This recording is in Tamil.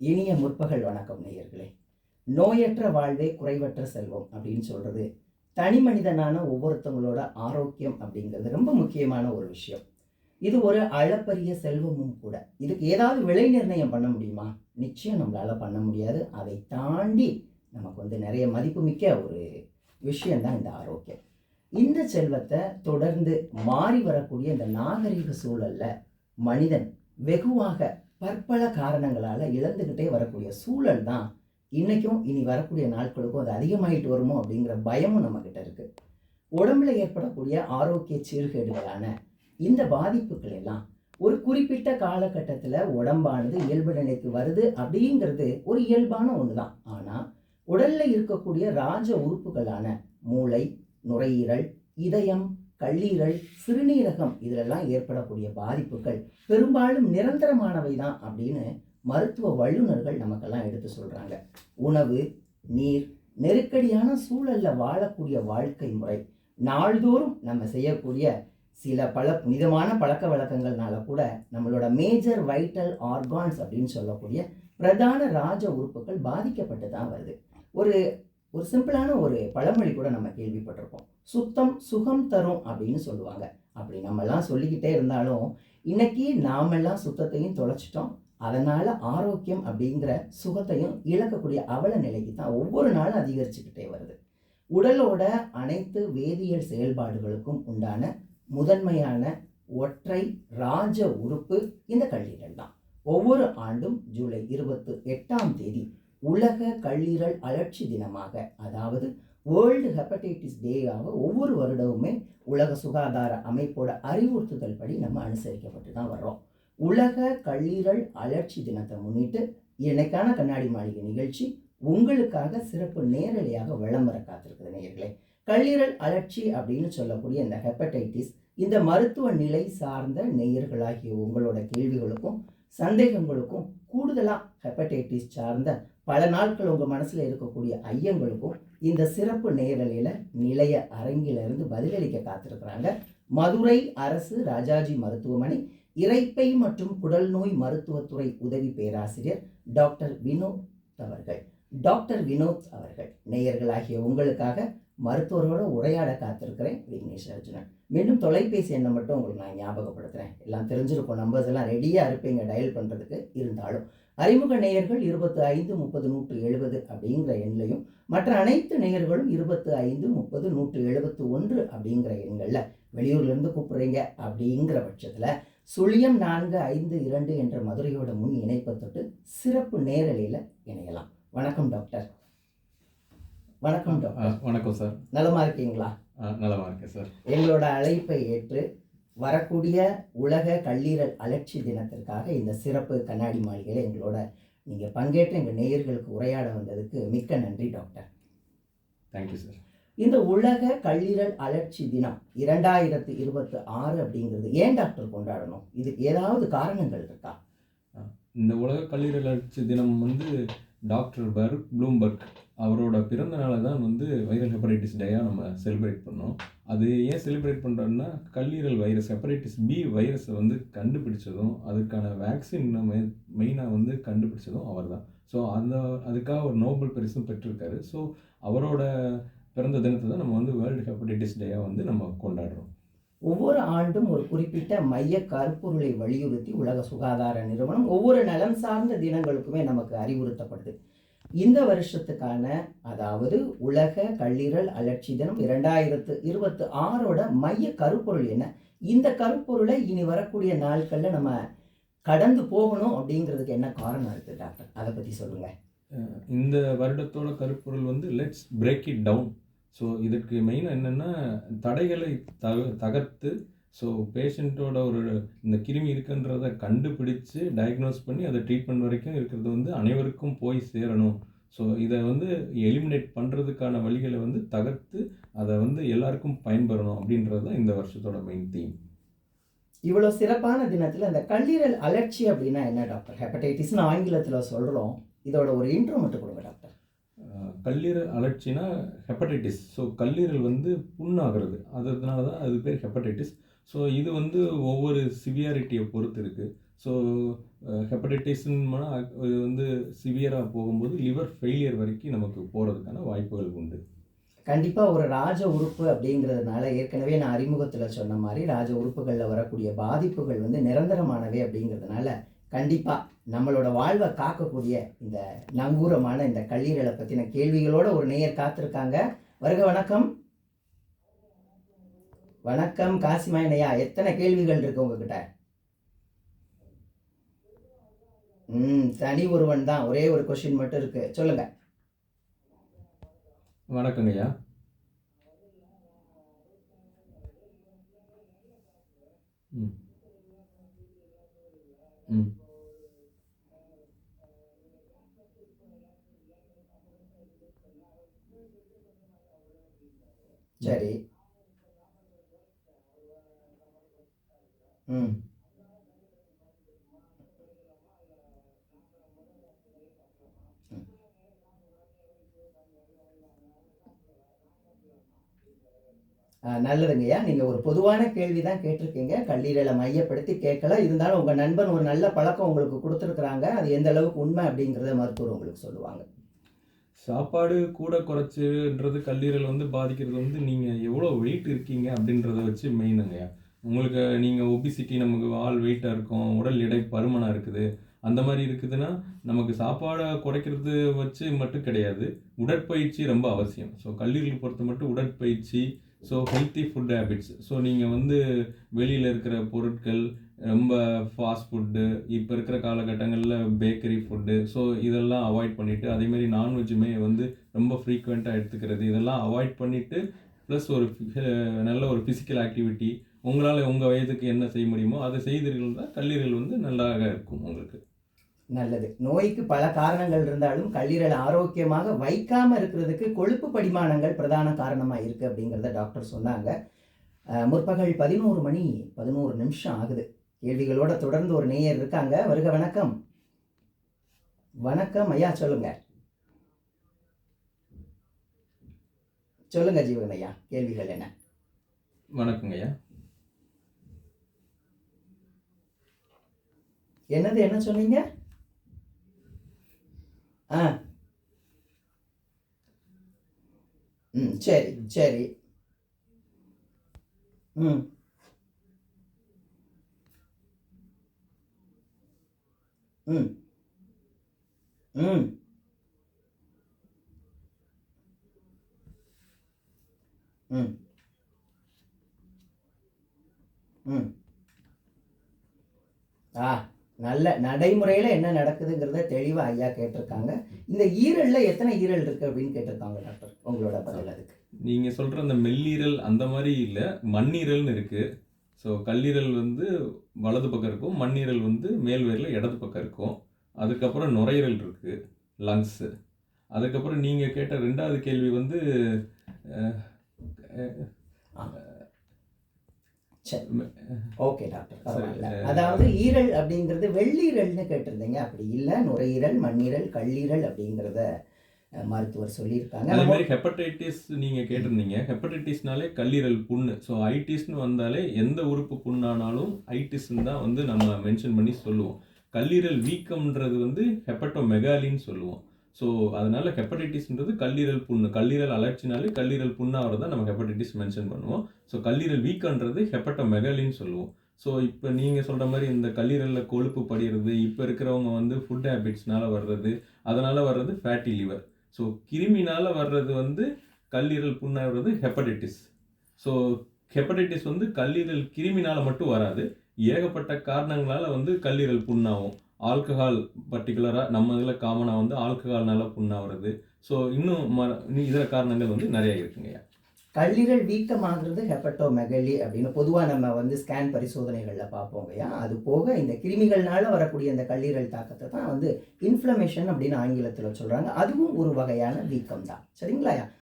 இனிய முற்பகல் வணக்கம் நேயர்களே. நோயற்ற வாழ்வே குறைவற்ற செல்வம் அப்படின்னு சொல்றது தனி மனிதனான ஒவ்வொருத்தவங்களோட ஆரோக்கியம் அப்படிங்கிறது ரொம்ப முக்கியமான ஒரு விஷயம். இது ஒரு அளப்பரிய செல்வமும் கூட. இதுக்கு ஏதாவது விலை நிர்ணயம் பண்ண முடியுமா? நிச்சயம் நம்மளால பண்ண முடியாது. அதை தாண்டி நமக்கு நிறைய மதிப்புமிக்க ஒரு விஷயம் தான் இந்த ஆரோக்கியம். இந்த செல்வத்தை தொடர்ந்து மாறி வரக்கூடிய இந்த நாகரிக சூழல்ல மனிதன் வெகுவாக பற்பல காரணங்களால இழந்துகிட்டே வரக்கூடிய சூழல் தான் இன்னைக்கும் இனி வரக்கூடிய நாட்களுக்கும் அது அதிகமாயிட்டு வருமோ அப்படிங்கிற பயமும் நம்ம கிட்ட இருக்கு. உடம்புல ஏற்படக்கூடிய ஆரோக்கிய சீர்கேடுகளான இந்த பாதிப்புகள் எல்லாம் ஒரு குறிப்பிட்ட காலகட்டத்தில் உடம்பானது இயல்பு நிலைக்கு வருது அப்படிங்கிறது ஒரு இயல்பான ஒன்று தான். ஆனால் உடல்ல இருக்கக்கூடிய ராஜ உறுப்புகளான மூளை, நுரையீரல், இதயம், கல்லீரல், சிறுநீரகம் இதிலெல்லாம் ஏற்படக்கூடிய பாதிப்புகள் பெரும்பாலும் நிரந்தரமானவை தான் அப்படின்னு மருத்துவ வல்லுநர்கள் நமக்கெல்லாம் எடுத்து சொல்றாங்க. உணவு, நீர், நெருக்கடியான சூழல்ல வாழக்கூடிய வாழ்க்கை முறை, நாள்தோறும் நம்ம செய்யக்கூடிய சில பல புனிதமான பழக்க வழக்கங்கள்னால கூட நம்மளோட மேஜர் வைட்டல் ஆர்கான்ஸ் அப்படின்னு சொல்லக்கூடிய பிரதான ராஜ உறுப்புகள் பாதிக்கப்பட்டு தான் வருது. ஒரு ஒரு சிம்பிளான ஒரு பழமொழி கூட நம்ம கேள்விப்பட்டிருப்போம். சுத்தம் சுகம் தரும் அப்படின்னு சொல்லுவாங்க. அப்படி நம்மெல்லாம் சொல்லிக்கிட்டே இருந்தாலும் இன்னைக்கு நாமெல்லாம் சுத்தத்தையும் தொலைச்சிட்டோம். அதனால ஆரோக்கியம் அப்படிங்கிற சுகத்தையும் இழக்கக்கூடிய அவல நிலைக்கு தான் ஒவ்வொரு நாளும் அதிகரிச்சுக்கிட்டே வருது. உடலோட அனைத்து வேதியியல் செயல்பாடுகளுக்கும் உண்டான முதன்மையான ஒற்றை ராஜ உறுப்பு இந்த கல்லீரல் தான். ஒவ்வொரு ஆண்டும் ஜூலை 28 உலக கல்லீரல் அழற்சி தினமாக, அதாவது வேர்ல்டு ஹெப்படைட்டிஸ் டேயாக ஒவ்வொரு வருடமுமே உலக சுகாதார அமைப்போட அறிவுறுத்துதல் படி நம்ம அனுசரிக்கப்பட்டு தான் வர்றோம். உலக கல்லீரல் அழற்சி தினத்தை முன்னிட்டு இன்னைக்கான கண்ணாடி மாளிகை நிகழ்ச்சி உங்களுக்காக சிறப்பு நேரலையாக விளம்பர காத்திருக்குது நேயர்களே. கல்லீரல் அழற்சி அப்படின்னு சொல்லக்கூடிய இந்த ஹெப்படைட்டிஸ், இந்த மருத்துவ நிலை சார்ந்த நேயர்களாகிய உங்களோட கேள்விகளுக்கும் சந்தேகங்களுக்கும் கூடுதலாக ஹெப்படைட்டிஸ் சார்ந்த பல நாட்கள் உங்கள் மனசில் இருக்கக்கூடிய ஐயங்களுக்கும் இந்த சிறப்பு நேரலையில் நிலைய அரங்கிலிருந்து பதிலளிக்க காத்திருக்கிறாங்க மதுரை அரசு ராஜாஜி மருத்துவமனை இரைப்பை மற்றும் குடல் நோய் மருத்துவத்துறை உதவி பேராசிரியர் டாக்டர் வினோத் அவர்கள். டாக்டர் வினோத் அவர்கள் நேயர்களாகிய உங்களுக்காக மருத்துவரோட உரையாட காத்திருக்கிறேன். விக்னேஷ் அர்ஜுனன். மீண்டும் தொலைபேசி எண்ணை மட்டும் உங்களுக்கு நான் ஞாபகப்படுத்துகிறேன். எல்லாம் தெரிஞ்சிருக்கும், நம்பர்ஸ் எல்லாம் ரெடியாக இருப்பீங்க டயல் பண்ணுறதுக்கு. இருந்தாலும் அறிமுக நேயர்கள் 25 30 170 அப்படிங்கிற எண்ணையும், மற்ற அனைத்து நேயர்களும் 25 30 171 அப்படிங்கிற எண்களில் வெளியூர்லேருந்து கூப்பிட்றீங்க அப்படிங்கிற பட்சத்தில் 0452 என்ற மதுரையோட முன் இணைப்பை தொட்டு சிறப்பு நேரலையில் இணையலாம். வணக்கம் டாக்டர். வணக்கம் டாக்டர். வணக்கம் சார். நலமா இருக்கீங்களா? நலமா இருக்கேன் சார். எங்களோட அழைப்பை ஏற்று வரக்கூடிய உலக கல்லீரல் அழற்சி தினத்திற்காக இந்த சிறப்பு கண்ணாடி மாளிகையில் எங்களோட நீங்கள் பங்கேற்று எங்கள் நேயர்களுக்கு உரையாட வந்ததுக்கு மிக்க நன்றி டாக்டர். Thank you sir. இந்த உலக கல்லீரல் அழற்சி தினம் 2026 அப்படிங்கிறது ஏன் டாக்டர் கொண்டாடணும்? இதுக்கு ஏதாவது காரணங்கள் இருக்கா? இந்த உலக கல்லீரல் அழற்சி தினம் டாக்டர் பர்க் ப்ளூம்பர்க் அவரோட பிறந்த நாளை தான் வைரல் ஹெப்படைட்டிஸ் டேயாக நம்ம செலிப்ரேட் பண்ணோம். அது ஏன் செலிப்ரேட் பண்ணுறோன்னா, கல்லீரல் வைரஸ் ஹெப்படைட்டிஸ் பி வைரஸை கண்டுபிடிச்சதும் அதுக்கான வேக்சின் மெயினாக கண்டுபிடிச்சதும் அவர் தான். ஸோ அதுக்காக ஒரு நோபல் பரிசும் பெற்றிருக்காரு. ஸோ அவரோட பிறந்த தினத்தை தான் நம்ம வேர்ல்டு ஹெப்படைட்டிஸ் டேயாக நம்ம கொண்டாடுறோம். ஒவ்வொரு ஆண்டும் ஒரு குறிப்பிட்ட மைய கருப்பொருளை வலியுறுத்தி உலக சுகாதார நிறுவனம் ஒவ்வொரு நலம் சார்ந்த தினங்களுக்குமே நமக்கு அறிவுறுத்தப்படுது. இந்த வருஷத்துக்கான, அதாவது உலக கல்லீரல் அழற்சி தினம் 2026 மைய கருப்பொருள் என்ன? இந்த கருப்பொருளை இனி வரக்கூடிய நாட்களில் நம்ம கடந்து போகணும் அப்படிங்கிறதுக்கு என்ன காரணம் இருக்குது டாக்டர்? அதை பற்றி சொல்லுங்கள். இந்த வருடத்தோட கருப்பொருள் let's break it down. So இதற்கு மெயினாக என்னென்னா, தடைகளை தகர்த்து, ஸோ பேஷண்ட்டோட இந்த கிருமி இருக்குன்றதை கண்டுபிடிச்சு டயக்னோஸ் பண்ணி அதை ட்ரீட்மெண்ட் வரைக்கும் இருக்கிறது அனைவருக்கும் போய் சேரணும். ஸோ இதை எலிமினேட் பண்ணுறதுக்கான வழிகளை தகர்த்து அதை எல்லாருக்கும் பயன்பெறணும் அப்படின்றது தான் இந்த வருஷத்தோட மெயின் தீம். இவ்வளோ சிறப்பான தினத்தில் இந்த கல்லீரல் அழற்சி அப்படின்னா என்ன டாக்டர்? ஹெப்படைட்டிஸ்னு ஆங்கிலத்தில் சொல்கிறோம். இதோட ஒரு இன்ட்ரோ மட்டும் கொடுங்க டாக்டர். கல்லீரல் அழற்சினா ஹெப்படைட்டிஸ். ஸோ கல்லீரல் புண்ணாகிறது, அதனால தான் அது பேர் ஹெப்படைட்டிஸ். ஸோ இது ஒவ்வொரு சிவியாரிட்டியை பொறுத்து இருக்குது. ஸோ ஹெப்படைட்டிஸ்ன்னு இது வந்து சிவியராக போகும்போது லிவர் ஃபெயிலியர் வரைக்கும் நமக்கு போகிறதுக்கான வாய்ப்புகள் உண்டு. கண்டிப்பாக ஒரு ராஜ உறுப்பு அப்படிங்கிறதுனால ஏற்கனவே நான் அறிமுகத்தில் சொன்ன மாதிரி ராஜ உறுப்புகளில் வரக்கூடிய பாதிப்புகள் வந்து நிரந்தரமானவை அப்படிங்கிறதுனால கண்டிப்பாக நம்மளோட வாழ்வை காக்கக்கூடிய இந்த நங்கூரமான இந்த கல்லீரலை பற்றின கேள்விகளோட ஒரு நேயர் காத்திருக்காங்க. வருக, வணக்கம். வணக்கம் காசிமாயனையா, எத்தனை கேள்விகள் இருக்கு உங்ககிட்ட? தனி ஒருவன் தான், ஒரே ஒரு கொஸ்டின் மட்டும் இருக்கு, சொல்லுங்க. வணக்கங்க ஐயா. ம் ம் சரி. ம் நல்லதுங்கய்யா. நீங்கள் ஒரு பொதுவான கேள்வி தான் கேட்டிருக்கீங்க, கல்லீரலை மையப்படுத்தி கேட்கல. இருந்தாலும் உங்கள் நண்பன் ஒரு நல்ல பழக்கம் உங்களுக்கு கொடுத்துருக்குறாங்க. அது எந்த அளவுக்கு உண்மை அப்படிங்கிறத மருத்துவர் உங்களுக்கு சொல்லுவாங்க. சாப்பாடு கூட குறைச்சுன்றது கல்லீரல் வந்து பாதிக்கிறது வந்து நீங்கள் எவ்வளோ வெயிட் இருக்கீங்க அப்படின்றத வச்சு மெயினுங்கய்யா. உங்களுக்கு நீங்கள் ஒபிசிட்டி, நமக்கு ஆள் வெயிட்டாக இருக்கும், உடல் எடை பருமனாக இருக்குது, அந்த மாதிரி இருக்குதுன்னா நமக்கு சாப்பாடை குறைக்கிறது வச்சு மட்டும் கிடையாது, உடற்பயிற்சி ரொம்ப அவசியம். ஸோ கல்லீரல் பொறுத்த மட்டும் உடற்பயிற்சி, so healthy food habits. So நீங்கள் வந்து வெளியில் இருக்கிற பொருட்கள், ரொம்ப ஃபாஸ்ட் ஃபுட்டு, இப்போ இருக்கிற காலகட்டங்களில் பேக்கரி ஃபுட்டு, ஸோ இதெல்லாம் அவாய்ட் பண்ணிவிட்டு, அதேமாரி நான்வெஜ்ஜுமே வந்து ரொம்ப ஃப்ரீக்வெண்ட்டாக எடுத்துக்கிறது, இதெல்லாம் அவாய்ட் பண்ணிவிட்டு, ப்ளஸ் ஒரு நல்ல ஒரு ஃபிசிக்கல் ஆக்டிவிட்டி, உங்களால் உங்கள் வயதுக்கு என்ன செய்ய முடியுமோ அதை செய்தீர்கள் தான் கல்லீரல் வந்து நல்லாக இருக்கும் உங்களுக்கு. நல்லது. நோய்க்கு பல காரணங்கள் இருந்தாலும் கல்லீரல் ஆரோக்கியமாக வைக்காமல் இருக்கிறதுக்கு கொழுப்பு படிமானங்கள் பிரதான காரணமாக இருக்குது அப்படிங்கிறத டாக்டர் சொன்னாங்க. முற்பகல் 11 மணி 11 நிமிஷம் ஆகுது. கேள்விகளோட தொடர்ந்து ஒரு நேயர் இருக்காங்க. வருக, வணக்கம். வணக்கம் ஐயா, சொல்லுங்க. சொல்லுங்க ஜீவன் ஐயா, கேள்விகள் என்ன? வணக்கங்க ஐயா. என்னது, என்ன சொன்னீங்க? சரி சரி. ம் ம் ம் ம் ம் நல்ல நடைமுறையில் என்ன நடக்குதுங்கிறத தெளிவாக ஐயா கேட்டிருக்காங்க. இந்த ஈரலில் எத்தனை ஈரல் இருக்குது அப்படின்னு கேட்டிருக்காங்க டாக்டர். உங்களோட பதில் அதுக்கு? நீங்கள் சொல்கிற அந்த மெல்லீரல் அந்த மாதிரி இல்லை, மண்ணீரல்னு இருக்குது. ஸோ கல்லீரல் வந்து வலது பக்கம் இருக்கும், மண்ணீரல் வந்து மேல் வயிறில் இடது பக்கம் இருக்கும். அதுக்கப்புறம் நுரையீரல் இருக்குது, லங்ஸு. அதுக்கப்புறம் நீங்கள் கேட்ட ரெண்டாவது கேள்வி வந்து ஓகே டாக்டர், பரவாயில்ல. அதாவது ஈரல் அப்படிங்கிறது வெள்ளீரல்னு கேட்டிருந்தீங்க, அப்படி இல்லை, நுரையீரல், மண்ணீரல், கல்லீரல் அப்படிங்கிறத மருத்துவர் சொல்லியிருக்காங்க. அதே மாதிரி ஹெப்படைட்டிஸ் நீங்கள் கேட்டிருந்தீங்க. ஹெப்படைட்டிஸ்னாலே கல்லீரல் புண்ணு. ஸோ ஐட்டிஸ்னு வந்தாலே எந்த உறுப்பு புண்ணானாலும் ஐட்டிஸ்ன்னு தான் வந்து நம்ம மென்ஷன் பண்ணி சொல்லுவோம். கல்லீரல் வீக்கம்ன்றது வந்து ஹெப்படோமெகாலின்னு சொல்லுவோம். ஸோ அதனால ஹெப்படைட்டிஸ்ன்றது கல்லீரல் புண்ணு. கல்லீரல் அலர்ச்சினாலே கல்லீரல் புண்ணாகிறத நம்ம ஹெப்படைட்டிஸ் மென்ஷன் பண்ணுவோம். ஸோ கல்லீரல் வீக்கன்றது ஹெப்படோமெகாலின்னு சொல்லுவோம். ஸோ இப்போ நீங்கள் சொல்கிற மாதிரி இந்த கல்லீரலில் கொழுப்பு படிகிறது, இப்போ இருக்கிறவங்க வந்து ஃபுட் ஹேபிட்ஸ்னால வர்றது, அதனால் வர்றது ஃபேட்டி லிவர். ஸோ கிருமினால் வர்றது வந்து கல்லீரல் புண்ணாகிறது ஹெப்படைட்டிஸ். ஸோ ஹெப்படைட்டிஸ் வந்து கல்லீரல் கிருமினால் மட்டும் வராது, ஏகப்பட்ட காரணங்களால் வந்து கல்லீரல் புண்ணாகும். ஆல்கஹால் பர்டிகுலராக நம்ம இதில் காமனாக வந்து ஆல்கஹால்னால புண்ணாகிறது. ஸோ இன்னும் இதர காரணங்கள் வந்து நிறைய இருக்குங்கய்யா. கல்லீரல் வீக்கமாகிறது ஹெப்படோமெகலி அப்படின்னு பொதுவாக நம்ம வந்து ஸ்கேன் பரிசோதனைகளில் பார்ப்போங்கய்யா. அது போக இந்த கிருமிகள்னால வரக்கூடிய இந்த கல்லீரல் தாக்கத்தை தான் வந்து இன்ஃப்ளமேஷன் அப்படின்னு ஆங்கிலத்தில் சொல்கிறாங்க. அதுவும் ஒரு வகையான வீக்கம் தான், சரிங்களா?